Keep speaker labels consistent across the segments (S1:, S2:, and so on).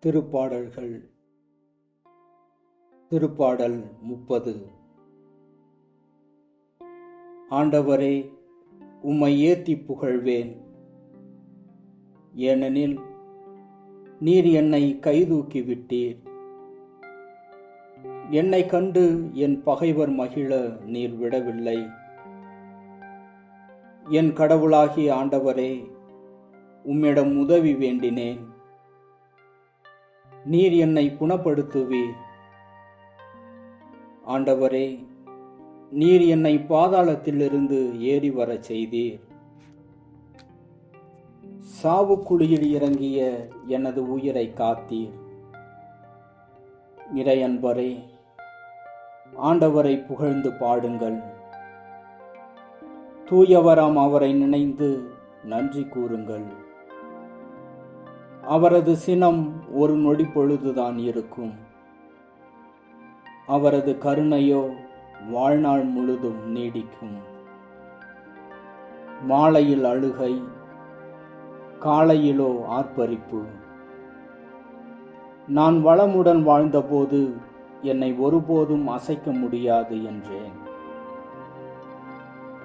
S1: திருப்பாடல்கள். திருப்பாடல் 30. ஆண்டவரே, உம்மை ஏத்திப் புகழ்வேன். ஏனெனில் நீர் என்னை கைதூக்கி விட்டீர். என்னை கண்டு என் பகைவர் மகிழ நீர் விடவில்லை. என் கடவுளாகிய ஆண்டவரே, உம்மிடம் உதவி வேண்டினேன். நீர் என்னை குணப்படுத்துவீர். ஆண்டவரே, நீர் என்னை பாதாளத்திலிருந்து ஏறி வரச் செய்தீர். சாவுக்குழியில் இறங்கிய எனது உயிரை காத்தீர். இறையன்பரே, ஆண்டவரை புகழ்ந்து பாடுங்கள். தூயவராம் அவரை நினைந்து நன்றி கூறுங்கள். அவரது சினம் ஒரு நொடி பொழுதுதான் இருக்கும். அவரது கருணையோ வாழ்நாள் முழுதும் நீடிக்கும். மாலையில் அழுகை, காலையிலோ ஆர்ப்பரிப்பு. நான் வளமுடன் வாழ்ந்தபோது என்னை ஒருபோதும் அசைக்க முடியாது என்றேன்.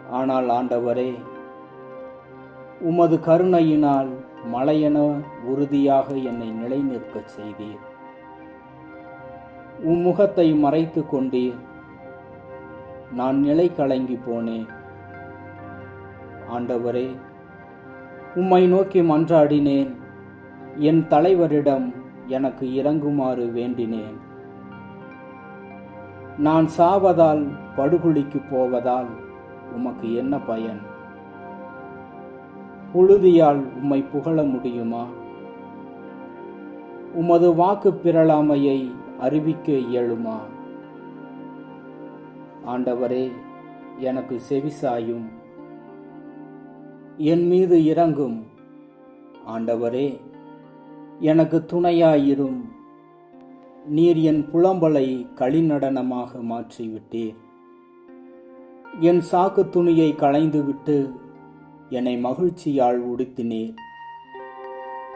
S1: ஆனால் ஆண்டவரே, உமது கருணையினால் மலையென உறுதியாக என்னை நிலைநிற்கச் செய்தீர். முகத்தை மறைத்து கொண்டீர். நான் நிலை கலங்கி போனேன். ஆண்டவரே, உம்மை நோக்கி மன்றாடினேன். என் தலைவரிடம் எனக்கு இரங்குமாறு வேண்டினேன். நான் சாவதால் படுகுழிக்கு போவதால் உமக்கு என்ன பயன்? புழுதியால் உம்மை புகழ முடியுமா? உமது வாக்கு பிறழாமையை அறிவிக்க இயலுமா? ஆண்டவரே, எனக்கு செவிசாயும். என் மீது இரங்கும். ஆண்டவரே, எனக்கு துணையாயிரும். நீர் என் புலம்பலை களிநடனமாக மாற்றிவிட்டீர். என் சாக்கு துணியை களைந்துவிட்டு என்னை மகிழ்ச்சியால் உடுத்தினீர்.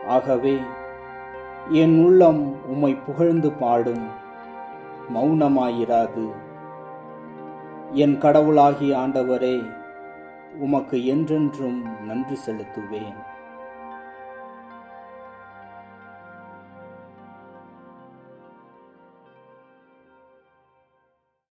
S1: ஆகவே என் உள்ளம் உம்மை புகழ்ந்து பாடும், மௌனமாயிராது. என் கடவுளாகிய ஆண்டவரே, உமக்கு என்றென்றும் நன்றி செலுத்துவேன்.